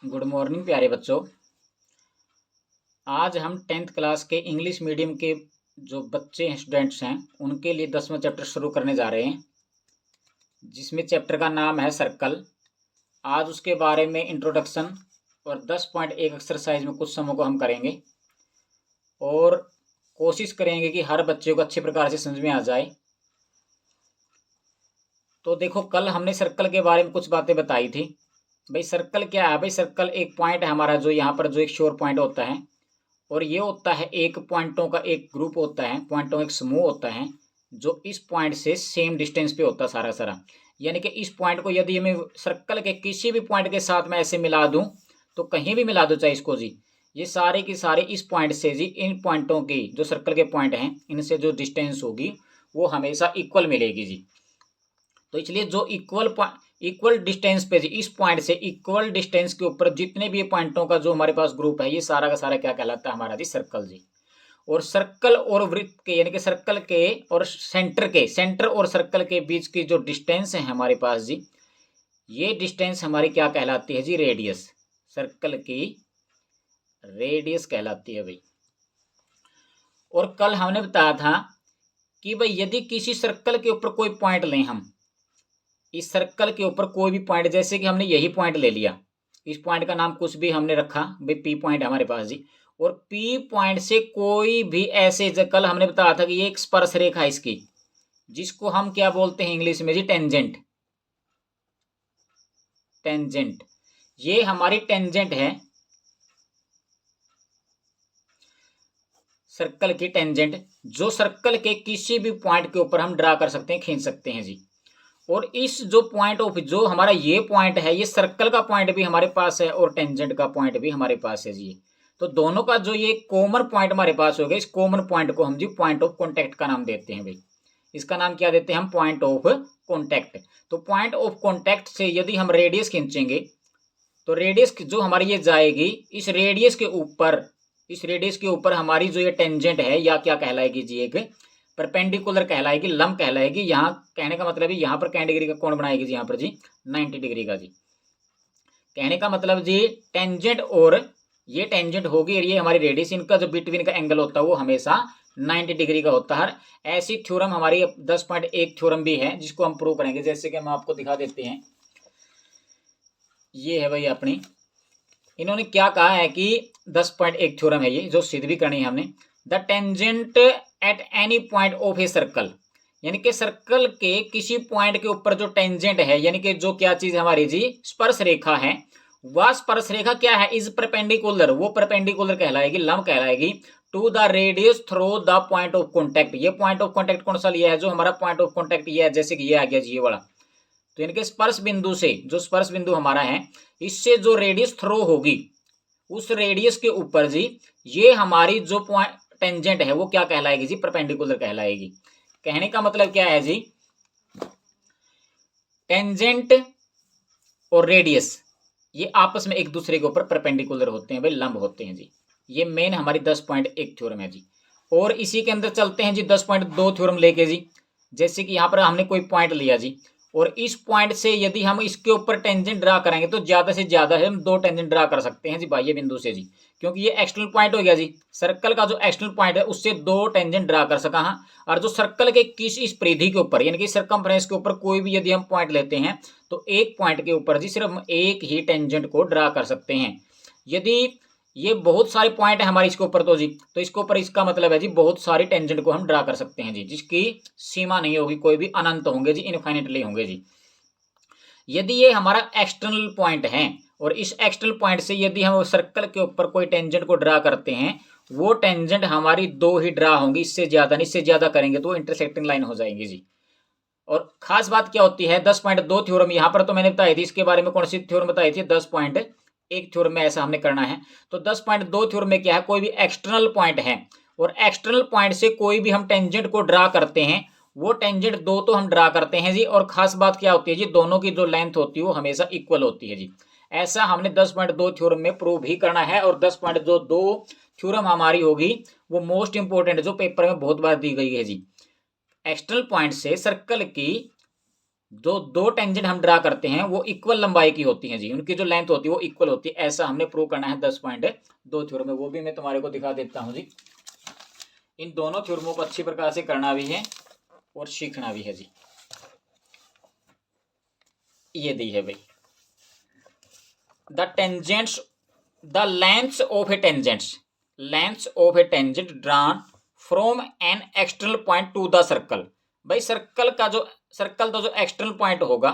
Good morning प्यारे बच्चों। आज हम 10th क्लास के इंग्लिश मीडियम के जो बच्चे हैं, स्टूडेंट्स हैं, उनके लिए 10वां चैप्टर शुरू करने जा रहे हैं, जिसमें चैप्टर का नाम है सर्कल। आज उसके बारे में इंट्रोडक्शन और 10.1 एक्सरसाइज में कुछ समों को हम करेंगे और कोशिश करेंगे कि हर बच्चे को अच्छे प्रकार से समझ में आ जाए। तो देखो, कल हमने सर्कल के बारे में कुछ बातें बताई थी। भाई सर्कल क्या है? भाई सर्कल एक पॉइंट है हमारा, जो यहाँ पर जो एक श्योर पॉइंट होता है, और ये होता है एक पॉइंटों का एक ग्रुप होता है, पॉइंटों का एक समूह होता है, जो इस पॉइंट से सेम डिस्टेंस पे होता है सारा सारा। यानी कि इस पॉइंट को यदि मैं सर्कल के किसी भी पॉइंट के साथ मैं ऐसे मिला दूं, तो कहीं भी मिला दो चाहे इसको जी, ये सारे की सारे इस पॉइंट से जी, इन पॉइंटों की जो सर्कल के पॉइंट हैं, इनसे जो डिस्टेंस होगी वो हमेशा इक्वल मिलेगी जी। तो इसलिए जो इक्वल डिस्टेंस पे जी, इस पॉइंट से इक्वल डिस्टेंस के ऊपर जितने भी पॉइंटों का जो हमारे पास ग्रुप है, ये सारा का सारा क्या कहलाता है? हमारा जी सर्कल जी। और सर्कल और वृत्त के, यानी कि सर्कल के और सेंटर और सर्कल के बीच की जो डिस्टेंस है हमारे पास जी, ये डिस्टेंस हमारी क्या कहलाती है जी? रेडियस। सर्कल की रेडियस कहलाती है भाई। और कल हमने बताया था कि भाई यदि किसी सर्कल के ऊपर कोई पॉइंट लें हम, इस सर्कल के ऊपर कोई भी पॉइंट, जैसे कि हमने यही पॉइंट ले लिया, इस पॉइंट का नाम कुछ भी हमने रखा भाई, पी पॉइंट हमारे पास जी, और पी पॉइंट से कोई भी ऐसे, कल हमने बताया था कि ये एक स्पर्श रेखा है इसकी, जिसको हम क्या बोलते हैं इंग्लिश में जी? टेंजेंट। टेंजेंट, ये हमारी टेंजेंट है, सर्कल की टेंजेंट, जो सर्कल के किसी भी पॉइंट के ऊपर हम ड्रा कर सकते हैं, खींच सकते हैं जी। और इस जो पॉइंट ऑफ, जो हमारा ये पॉइंट है, ये सर्कल का पॉइंट भी हमारे पास है और टेंजेंट का पॉइंट भी हमारे पास है जी। तो दोनों का जो ये कॉमन पॉइंट हमारे पास हो गया, इस कॉमन पॉइंट को हम जी पॉइंट ऑफ कॉन्टेक्ट का नाम देते हैं भाई। इसका नाम क्या देते हैं हम? Point of contact. तो पॉइंट ऑफ कॉन्टेक्ट से यदि हम रेडियस खींचेंगे, तो रेडियस जो हमारी ये जाएगी, इस रेडियस के ऊपर, इस रेडियस के ऊपर हमारी जो ये टेंजेंट है, या क्या कहलाएगी जी? एक परपेंडिकुलर कहलाएगी, लंब कहलाएगी। यहाँ कहने का मतलब है, यहाँ पर क्या डिग्री का कोण बनाएगी जी? यहाँ पर जी 90 डिग्री का जी। कहने का मतलब जी, टेंजेंट और ये टेंजेंट होगी, और ये हमारी रेडियस, इनका जो बिटवीन का एंगल होता है वो हमेशा 90 डिग्री का होता है। ऐसी थ्योरम हमारी 10.1 थ्योरम भी है, जिसको हम प्रूव करेंगे। जैसे कि हम आपको दिखा देते हैं, ये है भाई अपनी, इन्होंने क्या कहा है कि 10.1 थ्योरम है ये, जो सिद्ध भी करनी है हमने। The tangent at any point of a circle, यानी कि सर्कल के किसी पॉइंट के ऊपर जो टेंजेंट है, यानी कि जो क्या चीज हमारी जी? स्पर्श रेखा है। वह स्पर्श रेखा क्या है? इज परपेंडिकुलर, वो परपेंडिकुलर कहलाएगी, लंब कहलाएगी, to the radius through the point of contact. ये पॉइंट ऑफ कॉन्टेक्ट कौन सा लिया है? जो हमारा पॉइंट ऑफ कॉन्टेक्ट ये है, जैसे कि ये आ गया जी, ये वाला। तो यानी कि स्पर्श बिंदु से, जो स्पर्श बिंदु हमारा है, इससे जो रेडियस थ्रो होगी, उस रेडियस के ऊपर जी, ये हमारी जो पॉइंट टेंजेंट है वो क्या कहलाएगी जी? परपेंडिकुलर कहलाएगी। कहने का मतलब क्या है जी? टेंजेंट और रेडियस ये आपस में एक दूसरे के ऊपर परपेंडिकुलर होते हैं भाई, लंब होते हैं जी। ये मेन हमारी 10.1 थ्योरम है जी। और इसी के अंदर चलते हैं जी 10.2 थ्योरम लेके जी। जैसे कि यहाँ पर हमने कोई पॉइंट लिया जी, और इस पॉइंट से यदि हम इसके ऊपर टेंजेंट ड्रा करेंगे, तो ज्यादा से ज्यादा हम 2 टेंजेंट ड्रा कर सकते हैं जी बाह्य बिंदु से जी, क्योंकि ये एक्सटर्नल पॉइंट हो गया जी। सर्कल का जो एक्सटर्नल पॉइंट है, उससे 2 टेंजेंट ड्रा कर सका। हाँ, और जो सर्कल के किस इस परिधि के ऊपर, यानी कि सर्कमफ्रेंस के ऊपर कोई भी यदि हम पॉइंट लेते हैं, तो एक पॉइंट के ऊपर जी सिर्फ एक ही टेंजेंट को ड्रा कर सकते हैं। यदि ये बहुत सारे पॉइंट है हमारे इसके ऊपर, तो जी, तो इसके ऊपर इसका मतलब है जी, बहुत सारी टेंजेंट को हम ड्रा कर सकते हैं जी, जिसकी सीमा नहीं होगी, कोई भी अनंत होंगे जी, इनफाइनेटली होंगे जी। यदि ये हमारा एक्सटर्नल पॉइंट है, और इस एक्सटर्नल पॉइंट से यदि हम सर्कल के ऊपर कोई टेंजेंट को ड्रा करते हैं, वो टेंजेंट हमारी 2 ही ड्रा होंगी, इससे ज्यादा नहीं। इससे ज्यादा करेंगे तो इंटरसेक्टिंग लाइन हो जाएंगी जी। और खास बात क्या होती है? 10.2 थ्योरम यहाँ पर तो मैंने बताई थी, इसके बारे में कौन सी थ्योरम बताई थी? 10.1 थ्योरम में ऐसा हमने करना है। तो 10.2 थ्योरम में क्या है? कोई भी एक्सटर्नल पॉइंट है, और एक्सटर्नल पॉइंट से कोई भी हम टेंजेंट को ड्रा करते हैं, वो टेंजेंट 2 तो हम ड्रा करते हैं जी। और खास बात क्या होती है जी? दोनों की जो लेंथ होती है वो हमेशा इक्वल होती है जी। ऐसा हमने 10.2 थ्योरम में प्रूव भी करना है। और 10.2 थ्योरम हमारी होगी वो मोस्ट इंपोर्टेंट, जो पेपर में बहुत बार दी गई है जी। एक्सटर्नल पॉइंट से सर्कल की जो दो टेंजेंट हम ड्रा करते हैं वो इक्वल लंबाई की होती हैं जी, उनकी जो लेंथ होती है वो इक्वल होती है, ऐसा हमने प्रूव करना है 10.2 थ्योरम में। वो भी मैं तुम्हारे को दिखा देता हूँ जी। इन दोनों थ्योरमों को अच्छी प्रकार से करना भी है और सीखना भी है जी। ये दी है भाई, the tangents, the lengths of A tangents, lengths of a tangent drawn from an external point two the circle. भाई सर्कल का जो एक्सटर्नल पॉइंट होगा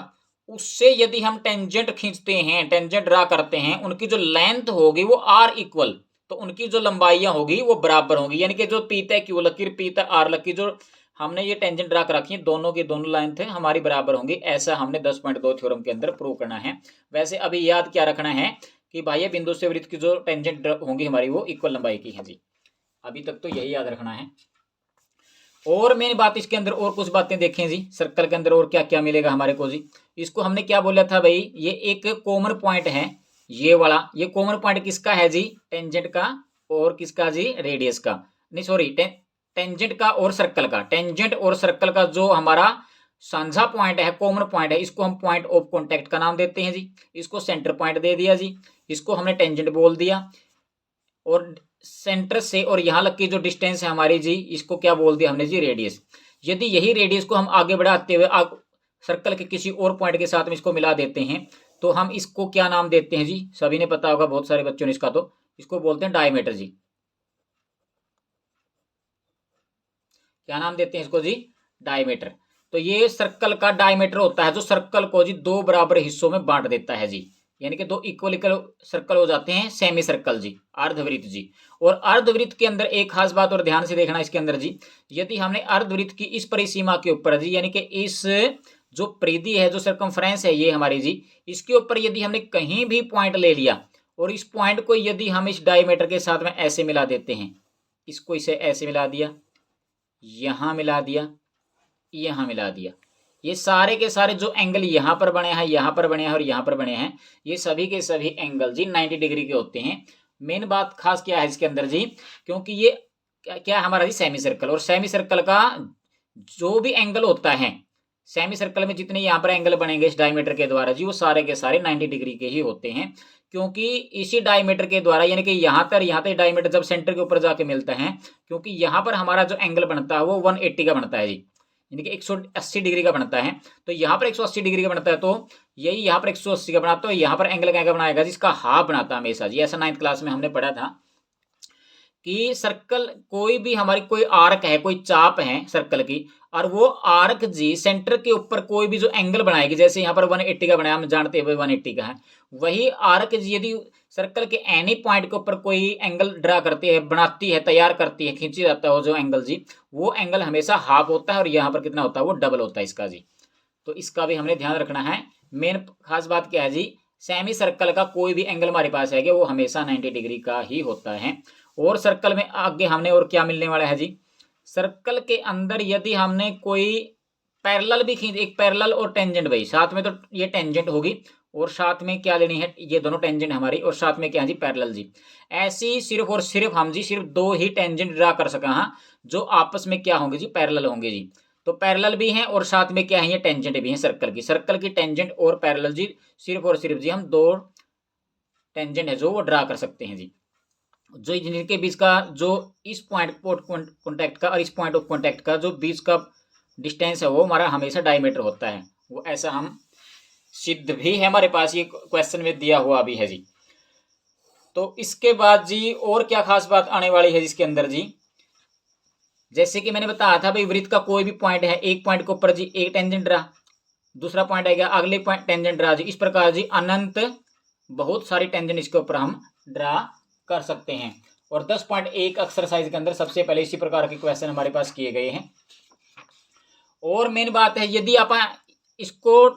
उससे यदि हम टेंजेंट खींचते हैं, टेंजेंट ड्रा करते हैं, उनकी जो लेंथ होगी वो आर इक्वल, तो उनकी जो लंबाइयां होगी वो बराबर होगी। यानी कि जो पी तय क्यू लकीर, पी तय आर लकीर, जो हमने ये टेंजेंट ड्रा कर रखी है, दोनों की दोनों लाइन थे हमारी बराबर होंगी, ऐसा हमने 10.2 थ्योरम के अंदर प्रूव करना है। वैसे अभी याद क्या रखना है कि बाह्य बिंदु से वृत्त की जो टेंजेंट होंगी हमारी वो इक्वल लंबाई की है जी। अभी तक तो यही याद रखना है। और मेन बात इसके अंदर और कुछ बातें देखें जी, सर्कल के अंदर और क्या क्या मिलेगा हमारे को जी। इसको हमने क्या बोला था भाई, ये एक कॉमन पॉइंट है, ये वाला, ये कॉमन पॉइंट किसका है जी, टेंजेंट का और किसका जी, रेडियस का, नहीं सॉरी, टेंजेंट का और सर्कल का। टेंजेंट और सर्कल का जो हमारा साझा पॉइंट है, कॉमन पॉइंट है, इसको हम पॉइंट ऑफ कॉन्टेक्ट का नाम देते हैं जी। इसको सेंटर पॉइंट दे दिया जी, इसको हमने टेंजेंट बोल दिया। और सेंटर से और यहाँ लग की जो डिस्टेंस है हमारी जी, इसको क्या बोल दिया हमने जी, रेडियस। यदि यही रेडियस को हम आगे बढ़ाते हुए सर्कल के किसी और पॉइंट के साथ में इसको मिला देते हैं तो हम इसको क्या नाम देते हैं जी, सभी ने पता होगा, बहुत सारे बच्चों ने इसका, तो इसको बोलते हैं डायमीटर जी। क्या नाम देते हैं इसको जी, डायमीटर। तो ये सर्कल का डायमीटर होता है जो सर्कल को जी दो बराबर हिस्सों में बांट देता है जी, यानी कि दो इक्वल इक्वल सर्कल हो जाते हैं, सेमी सर्कल जी, अर्धवृत्त जी। और अर्धवृत्त के अंदर एक खास बात और ध्यान से देखना इसके अंदर जी, यदि हमने अर्धवृत्त की इस परिसीमा के ऊपर जी, यानी कि इस जो परिधि है, जो सर्कमफ्रेंस है ये हमारी जी, इसके ऊपर यदि हमने कहीं भी पॉइंट ले लिया और इस पॉइंट को यदि हम इस डायमीटर के साथ में ऐसे मिला देते हैं, इसको इसे ऐसे मिला दिया, यहां मिला दिया, यहां मिला दिया, ये सारे के सारे जो एंगल यहां पर बने हैं, यहां पर बने हैं और यहां पर बने हैं, ये सभी के सभी एंगल जी 90 डिग्री के होते हैं। मेन बात खास क्या है इसके अंदर जी, क्योंकि ये क्या है हमारा जी, सेमी सर्कल, और सेमी सर्कल का जो भी एंगल होता है, सेमी सर्कल में जितने यहाँ पर एंगल बनेंगे इस डायमीटर के द्वारा जी, वो सारे के सारे 90 डिग्री के ही होते हैं। क्योंकि इसी डायमीटर के द्वारा, यानी कि यहाँ तक डायमीटर जब सेंटर के ऊपर जाके मिलता है, क्योंकि यहाँ पर हमारा जो एंगल बनता है वो 180 का बनता है जी, यानी कि 180 डिग्री का बनता है। तो यहाँ पर 180 डिग्री का बनता है, तो यही यहाँ पर 180 का बनाता है, तो यहाँ पर एंगल क्या बनाएगा जिसका हाफ बनाता है हमेशा जी। ऐसा 9th क्लास में हमने पढ़ा था कि सर्कल कोई भी हमारी कोई आर्क है, कोई चाप है सर्कल की, और वो आर्क जी सेंटर के ऊपर कोई भी जो एंगल बनाएगी, जैसे यहाँ पर 180 का बनाया, हम जानते हैं 180 का है, वही आर्क जी यदि सर्कल के एनी पॉइंट के ऊपर कोई एंगल ड्रा करती है, बनाती है, तैयार करती है, खींची जाता है वो जो एंगल जी, वो एंगल हमेशा हाफ होता है, और यहाँ पर कितना होता है, वो डबल होता है इसका जी। तो इसका भी हमने ध्यान रखना है। मेन खास बात क्या है जी, सेमी सर्कल का कोई भी एंगल हमारे पास है कि वो हमेशा 90 डिग्री का ही होता है। और सर्कल में आगे हमने और क्या मिलने वाला है जी, सर्कल के अंदर यदि हमने कोई पैरेलल भी खींच, एक पैरेलल और टेंजेंट भाई साथ में, तो ये टेंजेंट होगी और साथ में क्या लेनी है, ये दोनों टेंजेंट हमारी, और साथ में क्या है जी, पैरेलल जी। ऐसी सिर्फ और सिर्फ हम जी सिर्फ दो ही टेंजेंट ड्रा कर सका, हाँ, जो आपस में क्या होंगे जी, पैरेलल होंगे जी। तो पैरेलल भी हैं और साथ में क्या है, ये टेंजेंट भी हैं सर्कल की। सर्कल की टेंजेंट और पैरेलल जी, सिर्फ और सिर्फ जी हम दो टेंजेंट है जो वो ड्रा कर सकते हैं जी। जो जिनके बीच का, जो इस पॉइंट ऑफ कॉन्टैक्ट का और इस पॉइंट ऑफ कॉन्टैक्ट का जो बीच का डिस्टेंस है वो हमारा हमेशा डायमीटर होता है, वो ऐसा हम सिद्ध भी है, हमारे पास ये क्वेश्चन में दिया हुआ भी है जी। तो इसके बाद जी और क्या खास बात आने वाली है जिसके अंदर जी, जैसे कि मैंने बताया था भाई, वृत्त का कोई भी पॉइंट है, एक पॉइंट के ऊपर जी एक टेंजेंट ड्रा, दूसरा पॉइंट आएगा अगले पॉइंट टेंजेंट ड्रा जी, इस प्रकार जी अनंत बहुत सारी टेंजेंट इसके ऊपर हम ड्रा कर सकते हैं। और 10.1 एक्सरसाइज के अंदर सबसे पहले इसी प्रकार के क्वेश्चन हमारे पास किए गए हैं। और मेन बात है, यदि आप इसको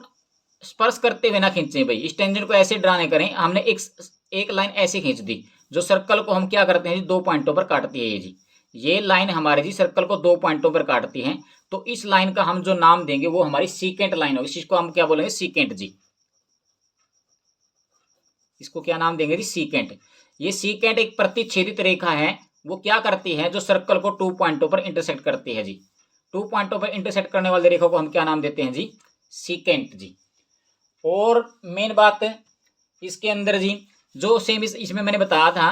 स्पर्श करते हुए ना खींचे भाई, इस टेंजेंट को ऐसे ड्रा नहीं करें, हमने एक लाइन ऐसे खींच दी, जो सर्कल को हम क्या करते हैं जी, दो पॉइंटों पर काटती है ये जी, ये लाइन हमारे जी सर्कल को दो पॉइंटों पर काटती है। तो इस लाइन का हम जो नाम देंगे वो हमारी सीकेंट लाइन होगी, इसको हम क्या बोलेंगे, सीकेंट जी। इसको क्या नाम देंगे जी, सीकेंट। ये सीकेंट एक प्रतिच्छेदित रेखा है, वो क्या करती है, जो सर्कल को 2 पॉइंटों पर इंटरसेक्ट करती है जी। 2 पॉइंटों पर इंटरसेक्ट करने वाली रेखा को हम क्या नाम देते हैं जी, सीकेंट जी। और मेन बात इसके अंदर जी जो सेम इसमें मैंने बताया था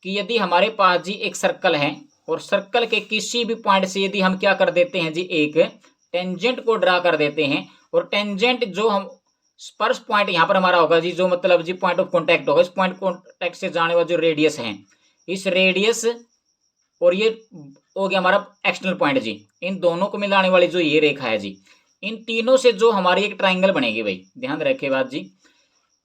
कि यदि हमारे पास जी एक सर्कल है और सर्कल के किसी भी पॉइंट से यदि हम क्या कर देते हैं जी एक टेंजेंट को ड्रा कर देते हैं, और टेंजेंट जो हम स्पर्श पॉइंट यहाँ पर हमारा होगा जी, जो मतलब जी पॉइंट ऑफ कॉन्टैक्ट होगा, इस पॉइंट कॉन्टैक्ट से जाने वाला जो रेडियस है, इस रेडियस और ये हो गया हमारा एक्सटर्नल पॉइंट जी, इन दोनों को मिलाने वाली जो ये रेखा है जी, इन तीनों से जो हमारी एक ट्राइंगल बनेगी भाई, ध्यान रखे बात जी,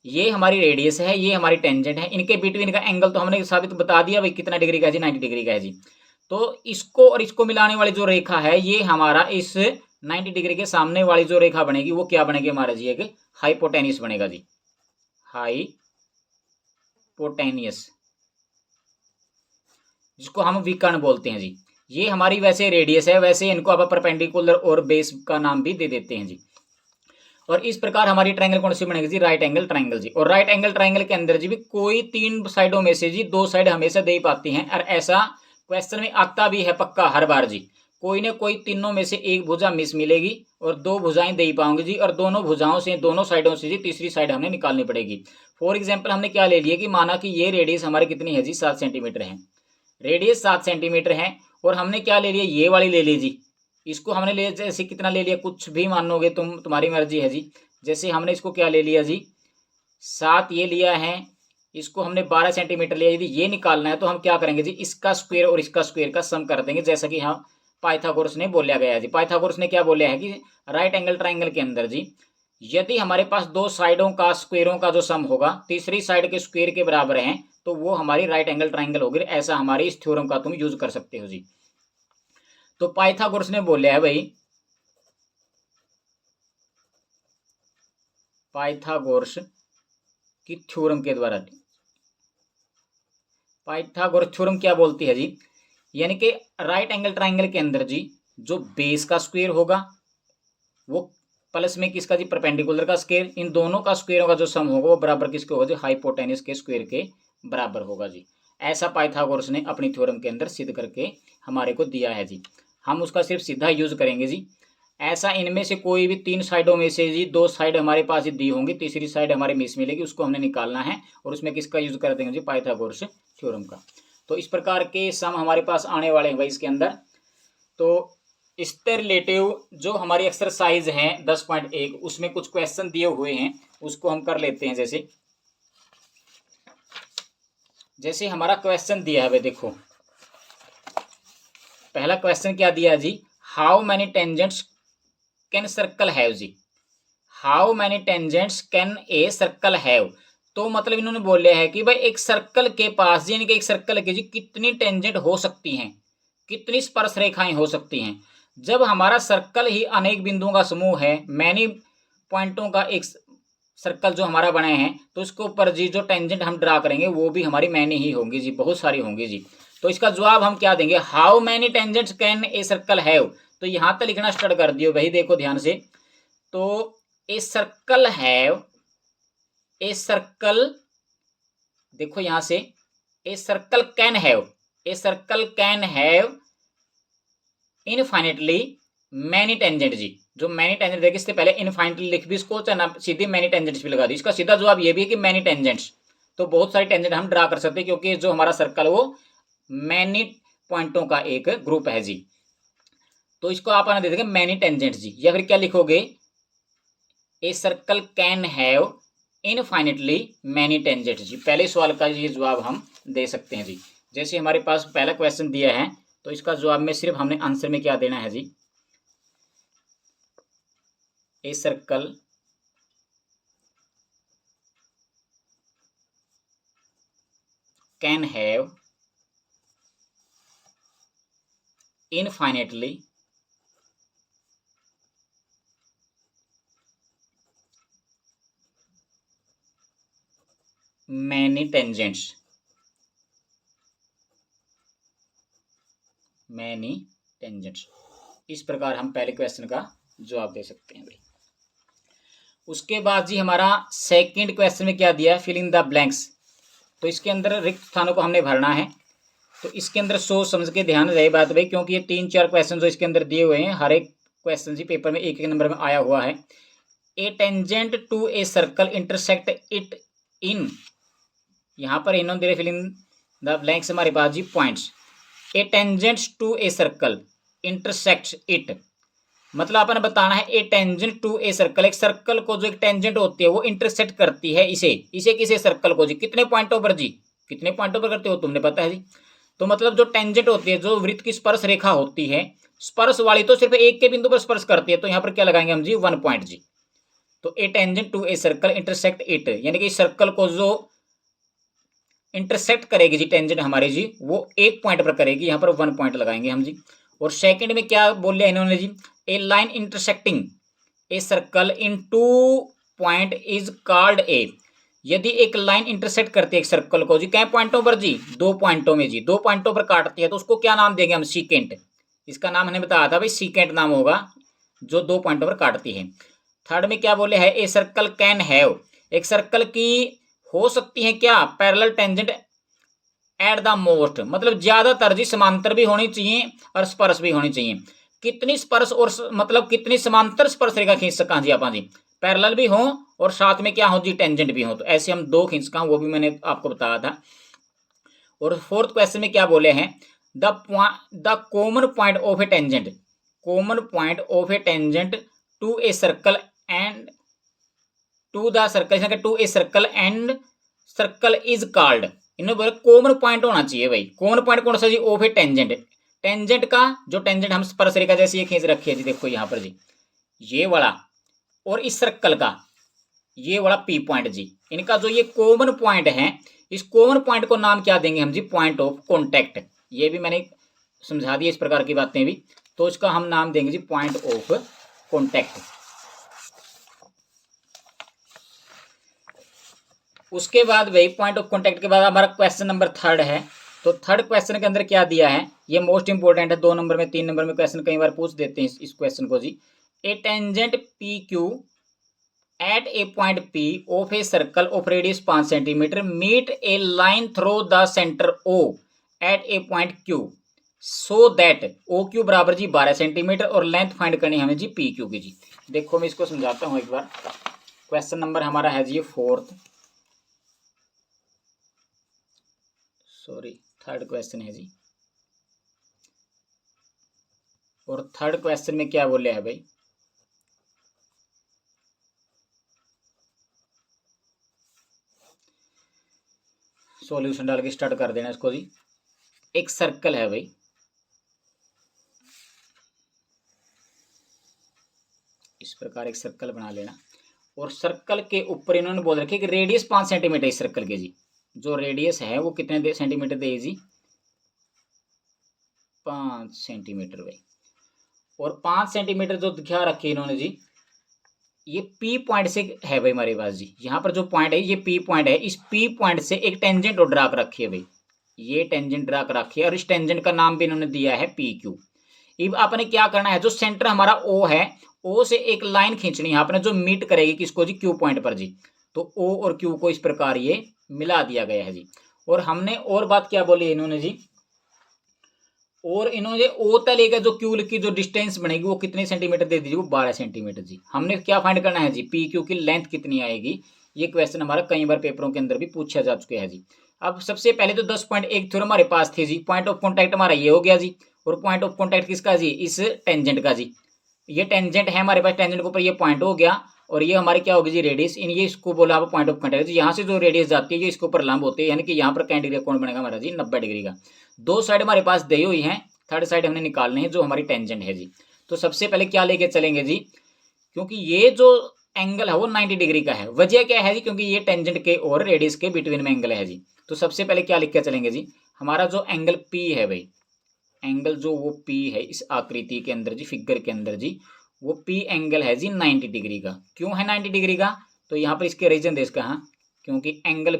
ये हमारी रेडियस है, ये हमारी टेंजेंट है, इनके बिटवीन का एंगल तो हमने साबित बता दिया भाई कितना डिग्री का है जी, 90 डिग्री का है जी। तो इसको और इसको मिलाने वाली जो रेखा है ये हमारा इस 90 डिग्री के सामने वाली जो रेखा बनेगी वो क्या बनेगी हमारा जी, एक हाइपोटेनियस बनेगा जी, हाइपोटेनियस, जिसको हम विकर्ण बोलते हैं जी। ये हमारी वैसे रेडियस है, वैसे इनको आप परपेंडिकुलर और बेस का नाम भी दे देते हैं जी। और इस प्रकार हमारी ट्रायंगल कौन सी बनेगी जी, राइट एंगल ट्रायंगल जी। और राइट एंगल ट्रायंगल के अंदर जी भी कोई तीन साइडों में से जी दो साइड हमेशा दे ही पाती हैं, और ऐसा क्वेश्चन में आता भी है पक्का हर बार जी, कोई ना कोई तीनों में से एक भुजा मिस मिलेगी और दो भुजाएं दे ही पाऊंगी जी, और दोनों भुजाओं से दोनों साइडों से जी तीसरी साइड हमने निकालनी पड़ेगी। फॉर एग्जाम्पल हमने क्या ले लिया कि माना कि ये रेडियस हमारी कितनी है जी, 7 सेंटीमीटर है, रेडियस 7 सेंटीमीटर है, और हमने क्या ले लिया, ये वाली ले ली जी, इसको हमने ले जैसे कितना ले लिया, कुछ भी मानोगे तुम, तुम्हारी मर्जी है जी। जैसे हमने इसको क्या ले लिया जी, 7 ये लिया है, इसको हमने 12 सेंटीमीटर लिया। यदि ये निकालना है तो हम क्या करेंगे जी, इसका स्क्वायर और इसका स्क्वायर का सम कर देंगे, जैसा कि हाँ पाइथागोरस ने बोला गया है जी। पाइथागोरस ने क्या बोला है कि राइट एंगल ट्राइंगल के अंदर जी यदि हमारे पास दो साइडों का स्क्वायरों का जो सम होगा तीसरी साइड के स्क्वायर के बराबर है तो वो हमारी राइट एंगल ट्राइंगल होगी। ऐसा हमारी इस थ्योरम का तुम यूज कर सकते हो जी। तो पाइथागोरस ने बोला है भाई, पाइथागोरस की थ्योरम के द्वारा, पाइथागोरस थ्योरम क्या बोलती है जी, यानी कि राइट एंगल ट्राइंगल के अंदर जी जो बेस का स्क्वायर होगा वो प्लस में किसका जी, परपेंडिकुलर का स्क्वायर, इन दोनों का स्क्वायरों का जो सम होगा वो बराबर किसके होगा जी, हाइपोटेनस के स्क्वायर के बराबर होगा जी। ऐसा पाइथागोरस ने अपनी थ्योरम के अंदर सिद्ध करके हमारे को दिया है जी। हम उसका सिर्फ सीधा यूज करेंगे जी। ऐसा इनमें से कोई भी तीन साइडों में से जी दो साइड हमारे पास दी होंगी, तीसरी साइड हमारे मिस मिलेगी, उसको हमने निकालना है और उसमें किसका यूज कर देंगे जी, पाइथागोरस थ्योरम का। तो इस प्रकार के सम हमारे पास आने वाले हैं भाई इसके अंदर। तो इससे रिलेटिव जो हमारी एक्सरसाइज है 10.1 उसमें कुछ क्वेश्चन दिए हुए हैं, उसको हम कर लेते हैं। जैसे हमारा क्वेश्चन दिया है भाई, देखो पहला क्वेश्चन क्या दिया है जी, how many tangents can circle have जी, how many tangents can a circle have. तो मतलब इन्होंने बोले है कि भाई एक सर्कल के पास यानी कि एक सर्कल के जी कितनी टेंजेंट हो सकती हैं, कितनी स्पर्श रेखाएं हो सकती हैं। जब हमारा सर्कल ही अनेक बिंदुओं का समूह है, मैनी पॉइंटों का एक सर्कल जो हमारा बने हैं, तो उसके ऊपर जी जो टेंजेंट हम ड्रा करेंगे वो भी हमारी मैनी ही होंगी जी, बहुत सारी होंगी जी। तो इसका जवाब हम क्या देंगे, how many tangents can a circle have. तो यहां तक लिखना स्टार्ट कर दियो भाई, देखो ध्यान से। तो a circle have, a circle, देखो यहां से, a circle can have, a circle can have infinitely many tangent जी। जो मैनी टेंजेंट देखिए, इससे पहले इनफाइनेटली लिख भी इसको, चाहे सीधे मैनी टेंजेंट्स भी लगा दी। इसका सीधा जवाब ये भी है कि मैनी टेंजेंट्स। तो बहुत सारी टेंजेंट हम ड्रा कर सकते हैं क्योंकि जो हमारा सर्कल वो मैनी पॉइंटों का एक ग्रुप है जी। तो इसको आप आना दे देंगे मैनी टेंजेंट्स जी, या फिर क्या लिखोगे, a circle can have infinitely many tangents जी। पहले सवाल का ये जवाब हम दे सकते हैं जी। जैसे हमारे पास पहला क्वेश्चन दिया है तो इसका जवाब में सिर्फ हमने आंसर में क्या देना है जी, a circle can have infinitely many tangents, many tangents. इस प्रकार हम पहले क्वेश्चन का जवाब दे सकते हैं भाई। उसके बाद जी हमारा सेकंड क्वेश्चन में क्या दिया है, फिल इन द ब्लैंक्स। तो इसके अंदर रिक्त स्थानों को हमने भरना है। तो इसके अंदर सोच समझ के ध्यान रहे बात भाई, क्योंकि ये 3-4 क्वेश्चन जो इसके अंदर दिए हुए हैं, हर एक क्वेश्चन जी पेपर में एक एक नंबर में आया हुआ है। A tangent to a circle intersect it in, यहाँ पर इन्होंने दे फिल इन द ब्लैंक्स हमारे पास जी points. A tangent to a circle intersect it, मतलब अपन बताना है a tangent to a circle, एक सर्कल को जो एक टेंजेंट होती है वो इंटरसेक्ट करती है इसे किसे सर्कल को जी, कितने पॉइंटों पर जी, कितने पॉइंटों पर करते हो तुमने पता है जी। तो मतलब जो टेंजेंट होती है, जो वृत्त की स्पर्श रेखा होती है, स्पर्श वाली तो सिर्फ एक के बिंदु पर स्पर्श करती है, तो यहाँ पर क्या लगाएंगे हम जी 1 पॉइंट जी। तो a tangent to a circle intersect it, यानी कि सर्कल को जो इंटरसेक्ट करेगी जी टेंजेंट हमारे जी, वो 1 पॉइंट पर करेगी, यहाँ पर 1 पॉइंट लगाएंगे हम जी। और सेकंड में क्या बोल लिया इन्होंने जी, a line intersecting a circle in 2 point is called a, यदि एक लाइन इंटरसेक्ट करती है एक सर्कल को जी क्या पॉइंटों पर जी, 2 पॉइंटों में जी, 2 पॉइंटों पर काटती है, तो उसको क्या नाम देंगे हम, सीकेंट। इसका नाम हमने बताया था भाई, सीकेंट नाम होगा जो 2 पॉइंटों पर काटती है। थर्ड में क्या बोले है, ए सर्कल कैन हैव, एक सर्कल की हो सकती है क्या parallel tangent at the most, मतलब ज्यादातर जी समांतर भी होनी चाहिए और स्पर्श भी होनी चाहिए। कितनी स्पर्श और मतलब कितनी समांतर स्पर्श रेखा खींच सका जी आप जी, पैरेलल भी हो और साथ में क्या हो जी टेंजेंट भी हो, तो ऐसे हम 2 खींच सका, वो भी मैंने आपको बताया था। और फोर्थ क्वेश्चन में क्या बोले हैं, the common point of a tangent, common point of a tangent to a circle and to the circle to a circle and circle is called, इन्होंने बोला कॉमन पॉइंट होना चाहिए भाई। कॉमन पॉइंट कौन सा जी, ऑफ ए टेंजेंट, टेंजेंट का जो tangent हम स्पर्श रेखा जैसे ये खींच रखी है जी, देखो यहाँ पर जी ये वाला, और इस सर्कल का ये वाला पी पॉइंट जी, इनका जो ये कॉमन पॉइंट है, इस कॉमन पॉइंट को नाम क्या देंगे हम जी, पॉइंट ऑफ कॉन्टैक्ट। ये भी मैंने समझा दिया इस प्रकार की बातें भी, तो इसका हम नाम देंगे जी पॉइंट ऑफ कॉन्टैक्ट। उसके बाद भाई पॉइंट ऑफ कॉन्टैक्ट के बाद हमारा क्वेश्चन नंबर 3 है। तो थर्ड क्वेश्चन के अंदर क्या दिया है, ये मोस्ट इंपोर्टेंट है, 2 नंबर में 3 नंबर में क्वेश्चन कई बार पूछ देते हैं इस क्वेश्चन को जी। A tangent P Q at a point P of a circle of radius 5 centimetre meet a line through the centre O at a point Q so that O Q बराबर जी 12 centimetre और length find करनी है हमें G P Q की जी। देखो मैं इसको समझाता हूँ एक बार। क्वेश्चन नंबर हमारा है जी थर्ड क्वेश्चन है जी। और थर्ड क्वेश्चन में क्या बोले है भाई, सॉल्यूशन डाल के स्टार्ट कर देना इसको जी। एक सर्कल है भाई, इस प्रकार एक सर्कल बना लेना, और सर्कल के ऊपर इन्होंने बोल रखी है कि रेडियस 5 सेंटीमीटर इस सर्कल के जी, जो रेडियस है वो कितने सेंटीमीटर दे जी, 5 सेंटीमीटर भाई। और 5 सेंटीमीटर जो दिखा रखी है इन्होंने जी, ये पी पॉइंट से है भाई हमारे पास जी, यहाँ पर जो पॉइंट है ये पी पॉइंट है, इस पी पॉइंट से एक टेंजेंट और ड्रा कर रखी है भाई, ये टेंजेंट ड्रा कर रखी है, और इस टेंजेंट का नाम भी इन्होंने दिया है पी क्यू। अब आपने क्या करना है, जो सेंटर हमारा ओ है, ओ से एक लाइन खींचनी है आपने जो मीट करेगी किसको जी, क्यू पॉइंट पर जी। तो ओ और क्यू को इस प्रकार ये मिला दिया गया है जी। और हमने और बात क्या बोली इन्होंने जी, और इन्होंने ओ तक लेकर जो क्यू की जो डिस्टेंस बनेगी वो कितने सेंटीमीटर दे दीजिए, वो 12 सेंटीमीटर जी। हमने क्या फाइंड करना है जी, पी क्यू की लेंथ कितनी आएगी। ये क्वेश्चन हमारा कई बार पेपरों के अंदर भी पूछा जा चुका है जी। अब सबसे पहले तो 10.1 थ्योरम हमारे पास थी जी, पॉइंट ऑफ कॉन्टैक्ट हमारा ये हो गया जी, और पॉइंट ऑफ कॉन्टैक्ट किसका जी, इस टेंजेंट का जी। ये टेंजेंट है हमारे पास, टेंजेंट के ऊपर ये पॉइंट हो गया, और ये हमारी क्या होगी जी रेडियस, इन ये इसको बोला आप पॉइंट ऑफ कॉन्टैक्ट। यहाँ से जो रेडियस जाती है ये इसके ऊपर लंब होती है, यानी कि यहाँ पर क्या डिग्री कौन बनेगा हमारा जी, 90 डिग्री का। 2 साइड हमारे पास दी हुई है, थर्ड साइड हमने निकालनी है जो हमारी टेंजेंट है जी। तो सबसे पहले क्या लेके चलेंगे जी, क्योंकि ये जो एंगल है वो 90 डिग्री का है, वजह क्या है जी, क्योंकि ये टेंजेंट के और रेडियस के बिटवीन में एंगल है जी। तो सबसे पहले क्या लिख के चलेंगे जी, हमारा जो एंगल पी है भाई, एंगल जो वो पी है इस आकृति के अंदर जी, फिगर के अंदर जी, वो पी एंगल है जी 90 डिग्री का। क्यों है 90 डिग्री का, तो यहाँ पर इसके रीजन दे इसका, हाँ, क्योंकि angles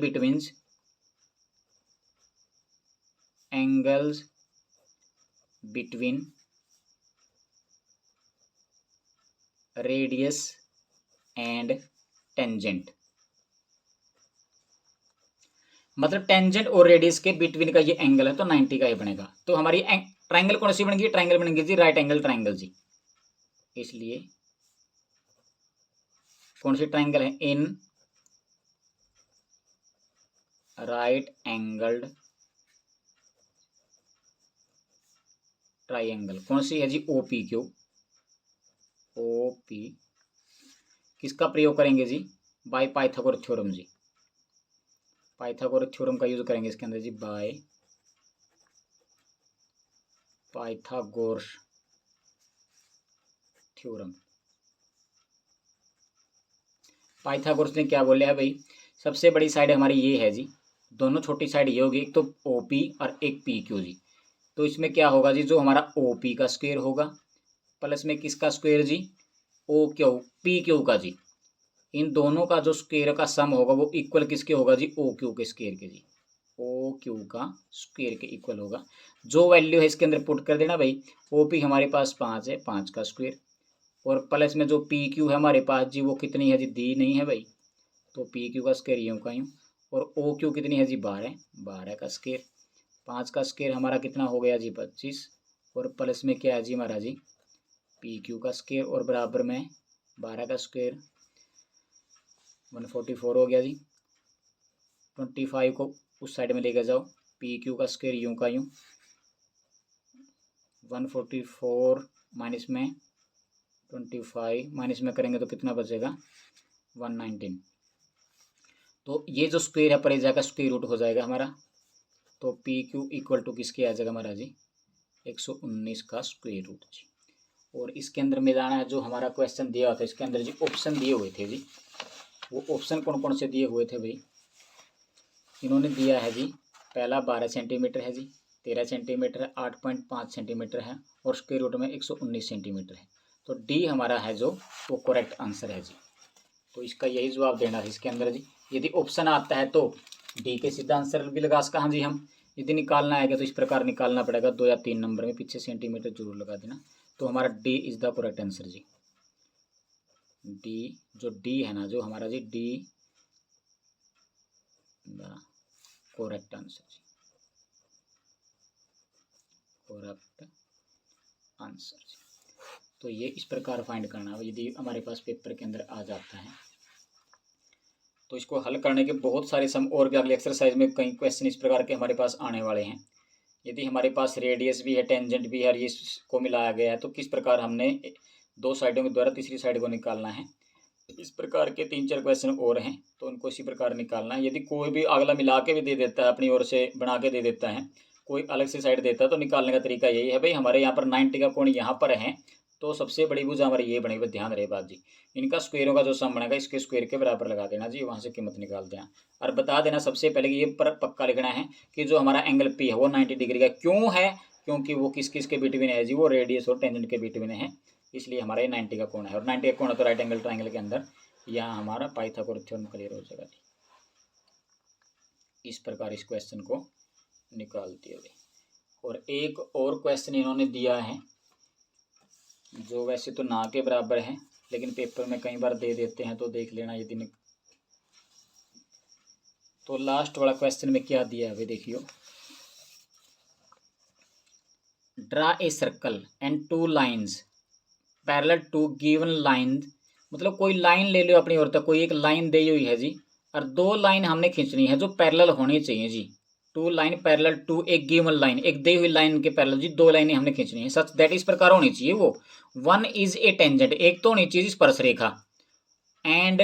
between radius and tangent, मतलब टेंजेंट और रेडियस के बिटवीन का ये एंगल है तो 90 का ही बनेगा। तो हमारी ट्रायंगल कौन सी बनेगी, ट्रायंगल बनेगी जी राइट एंगल ट्रायंगल जी। इसलिए कौन सी ट्राइंगल है? In right angled triangle. कौन सी है जी? OP Q. ओपी किसका प्रयोग करेंगे जी? बाय पाइथागोरस थ्योरम जी। पाइथागोरस थ्योरम का यूज करेंगे इसके अंदर जी, बाय पाइथागोरस थ्योरम। पाइथागोरस ने क्या बोले है भाई? सबसे बड़ी साइड हमारी ये है जी, दोनों छोटी साइड ये होगी, एक तो ओपी और एक पी क्यू जी। तो इसमें क्या होगा जी? जो हमारा ओपी का स्क्वायर होगा प्लस में किसका स्क्वायर जी? ओ क्यू पी क्यू का जी। इन दोनों का जो स्क्वायर का सम होगा वो इक्वल किसके होगा जी? ओ क्यू के स्क्वायर के जी। ओ क्यू का स्क्वायर के इक्वल होगा। जो वैल्यू है इसके अंदर पुट कर देना भाई। ओ पी हमारे पास 5 है, 5 का स्क्वायर, और प्लस में जो पी क्यू है हमारे पास जी वो कितनी है जी? दी नहीं है भाई, तो पी क्यू का स्क्वायर यूँ का यूँ। और ओ क्यू कितनी है जी? 12, 12 का स्क्वायर। 5 का स्क्वायर हमारा कितना हो गया जी? 25, और प्लस में क्या है जी हमारा जी? पी क्यू का स्क्वायर, और बराबर में 12 का स्क्वायर 144 हो गया जी। 25 को उस साइड में लेकर जाओ, पी क्यू का स्क्वायर यूँ का यूँ, 144 माइनस में 25 माइनस में करेंगे तो कितना बचेगा? 119। तो ये जो स्क्वायर है परे जाकर स्क्वायर रूट हो जाएगा हमारा। तो पी क्यू इक्वल टू किसके आ जाएगा हमारा जी? 119 का स्क्वायर रूट जी। और इसके अंदर मिलाना है जो हमारा क्वेश्चन दिया हुआ था, इसके अंदर जी ऑप्शन दिए हुए थे जी। वो ऑप्शन कौन कौन से दिए हुए थे भाई? इन्होंने दिया है जी, पहला 12 सेंटीमीटर है जी, 13 सेंटीमीटर है, 8.5 सेंटीमीटर है, और स्क्वायर रूट में 119 सेंटीमीटर है। तो डी हमारा है जो वो करेक्ट आंसर है जी। तो इसका यही जवाब देना है इसके अंदर जी। यदि ऑप्शन आता है तो डी के सीधा आंसर भी लगा सका जी हम। यदि निकालना आएगा तो इस प्रकार निकालना पड़ेगा, 2 या 3 नंबर में पीछे सेंटीमीटर जरूर लगा देना। तो हमारा D is the correct answer जी। डी जो डी है ना जो हमारा जी, डी द करेक्ट आंसर जी, करेक्ट आंसर जी। तो ये इस प्रकार फाइंड करना है यदि हमारे पास पेपर के अंदर आ जाता है। तो इसको हल करने के बहुत सारे सम और भी अगले एक्सरसाइज में कई क्वेश्चन इस प्रकार के हमारे पास आने वाले हैं। यदि हमारे पास रेडियस भी है, टेंजेंट भी है, और ये को मिलाया गया है, तो किस प्रकार हमने 2 साइडों के द्वारा तीसरी साइड को निकालना है। इस प्रकार के 3-4 क्वेश्चन और हैं, तो उनको इसी प्रकार निकालना है। यदि कोई भी अगला मिला के भी दे देता है, अपनी ओर से बना के दे देता है, कोई अलग से साइड देता है, तो निकालने का तरीका यही है भाई। हमारे यहाँ पर 90 का कोण यहाँ पर है, तो सबसे बड़ी भुजा हमारी ये बनेगी, ध्यान रहे बात जी। इनका स्क्वायरों का जो सम बनेगा इसके स्क्वायर के बराबर लगा देना जी, वहाँ से कीमत निकाल देना। और बता देना सबसे पहले कि ये पर पक्का लिखना है कि जो हमारा एंगल पी है वो 90 डिग्री का क्यों है, क्योंकि वो किस किस के बिटवीन है जी? वो रेडियस और टेंजेंट के बिटवीन है, इसलिए हमारा ये 90 का कोण है। और 90 का कोण है तो राइट एंगल ट्राइंगल के अंदर यहाँ हमारा पाइथागोरस थ्योरम क्लियर हो जाएगा। इस प्रकार इस क्वेश्चन को निकालते हुए। और एक और क्वेश्चन इन्होंने दिया है जो वैसे तो ना के बराबर है, लेकिन पेपर में कई बार दे देते हैं, तो देख लेना यदि तो लास्ट वाला क्वेश्चन में क्या दिया है वे देखियो। Draw a circle and 2 lines parallel to given line. मतलब कोई लाइन ले लो अपनी ओर तक, कोई एक लाइन दी हुई है जी, और 2 लाइन हमने खींचनी है जो पैरेलल होनी चाहिए जी। 2 लाइन पैरेलल टू एक गिवन लाइन, एक दी हुई लाइन के पैरेलल जी 2 लाइनें हमने खींचनी है, सच दैट इस प्रकार होनी चाहिए वो। 1 इज ए टेंजेंट, एक तो होनी चाहिए स्पर्श रेखा, एंड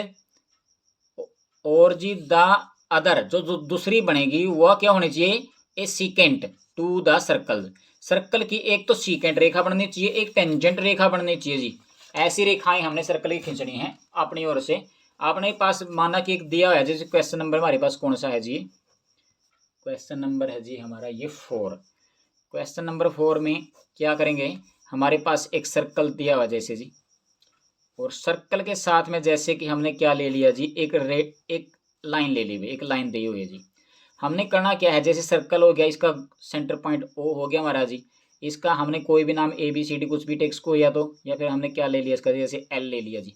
और जी द अदर जो दूसरी बनेगी वह क्या होनी चाहिए? A secant to the circle. Circle की एक तो सीकेंट रेखा बननी चाहिए, एक टेंजेंट रेखा बननी चाहिए जी। ऐसी रेखाएं हमने सर्कल की खींचनी है अपनी ओर से। अपने पास माना कि एक दिया हुआ है, जैसे क्वेश्चन नंबर हमारे पास कौन सा है जी? क्वेश्चन नंबर है जी हमारा ये 4। क्वेश्चन नंबर 4 में क्या करेंगे? हमारे पास एक सर्कल दिया हुआ जैसे जी, और सर्कल के साथ में जैसे कि हमने क्या ले लिया जी? एक लाइन ले ली हुई, एक लाइन दी हुई है जी। हमने करना क्या है? जैसे सर्कल हो गया, इसका सेंटर पॉइंट ओ हो गया हमारा जी, इसका हमने कोई भी नाम ए बी सी डी कुछ भी टेक्स्ट को, या फिर हमने क्या ले लिया इसका, जैसे एल ले लिया जी।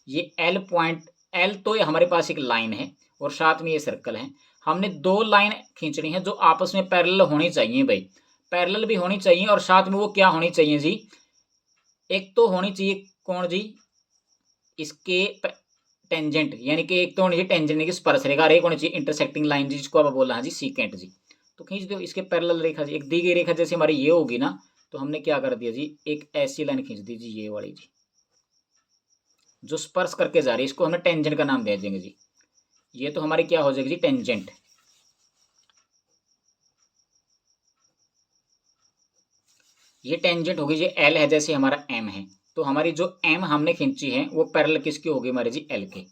ये एल पॉइंट, एल तो ये हमारे पास एक लाइन है और साथ में ये सर्कल है। हमने 2 लाइन खींचनी है जो आपस में पैरेलल होनी चाहिए भाई, पैरेलल भी होनी चाहिए, और साथ में वो क्या होनी चाहिए जी? एक तो होनी चाहिए कौन जी? इसके टेंजेंट यानी कि एक तो होनी चाहिए टेंजेंट यानी कि स्पर्श रेखा, और एक होनी चाहिए इंटरसेक्टिंग लाइन जिसको अब बोला है जी सीकेंट जी। तो खींच दो इसके पैरेलल रेखा जी। एक दी गई रेखा जैसे हमारी ये होगी ना, तो हमने क्या कर दिया जी, एक ऐसी लाइन खींच दी जी, ये वाली जी, जो स्पर्श करके जा रही है, इसको हमने टेंजेंट का नाम दे देंगे जी। ये तो हमारी क्या हो जाएगी जी, टेंजेंट। ये टेंजेंट होगी जी, एल है जैसे हमारा एम है, तो हमारी जो एम हमने खींची है वो पैरेलल किसकी होगी हमारी जी, एल के।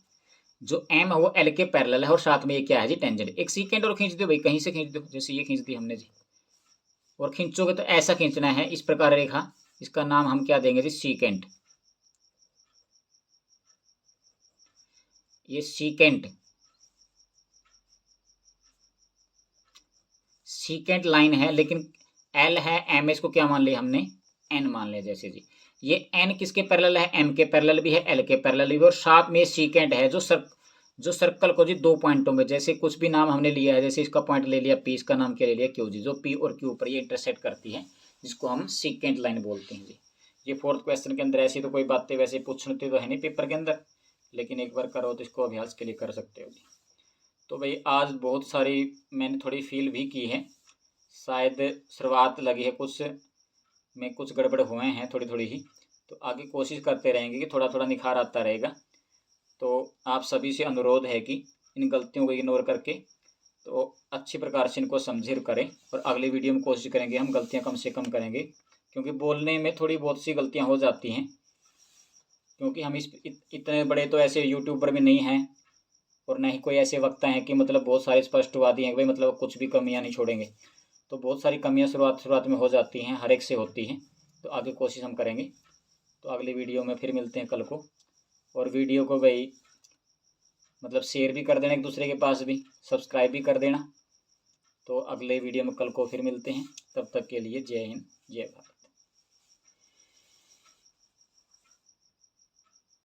जो एम है वो एल के पैरेलल है, और साथ में ये क्या है जी, टेंजेंट। एक सीकेंट और खींच दो भाई, कहीं से खींच दो, जैसे ये खींच दी हमने जी। और खींचोगे तो ऐसा खींचना है, इस प्रकार रेखा, इसका नाम हम क्या देंगे जी, सीकेंट। ये सीकेंट, सीकेंट लाइन है, लेकिन एल है, एम इसको क्या मान लिया हमने, एन मान लिया जैसे जी। ये एन किसके पैरेलल है, एम के पैरेलल भी है, एल के पैरेलल भी, और साथ में सीकेंट है जो सर्कल को जी दो पॉइंटों में, जैसे कुछ भी नाम हमने लिया है, जैसे इसका पॉइंट ले लिया पी, इसका नाम क्या ले लिया क्यू जी, जो पी और क्यू पर ये इंटरसेक्ट करती है, जिसको हम सीकेंट लाइन बोलते हैं जी। ये फोर्थ क्वेश्चन के अंदर ऐसी तो कोई बातें वैसे पूछती तो है नहीं पेपर के अंदर, लेकिन एक बार करो तो इसको अभ्यास के लिए कर सकते हो जी। तो भाई आज बहुत सारी मैंने थोड़ी फील भी की है, शायद शुरुआत लगी है कुछ में, कुछ गड़बड़ हुए हैं थोड़ी थोड़ी ही, तो आगे कोशिश करते रहेंगे कि थोड़ा थोड़ा निखार आता रहेगा। तो आप सभी से अनुरोध है कि इन गलतियों को इग्नोर करके तो अच्छी प्रकार से इनको समझे करें, और अगली वीडियो में कोशिश करेंगे हम गलतियां कम से कम करेंगे, क्योंकि बोलने में थोड़ी बहुत सी गलतियां हो जाती हैं, क्योंकि हम इतने बड़े तो ऐसे यूट्यूबर भी नहीं हैं, और न ही कोई ऐसे वक्ता हैं कि मतलब बहुत सारे स्पष्टवादी हैं कि भाई मतलब कुछ भी कमियां नहीं छोड़ेंगे। तो बहुत सारी कमियां शुरुआत में हो जाती हैं, हर एक से होती हैं, तो आगे कोशिश हम करेंगे। तो अगली वीडियो में फिर मिलते हैं कल को, और वीडियो को भाई मतलब शेयर भी कर देना एक दूसरे के पास भी, सब्सक्राइब भी कर देना। तो अगले वीडियो में कल को फिर मिलते हैं, तब तक के लिए जय हिंद जय भारत।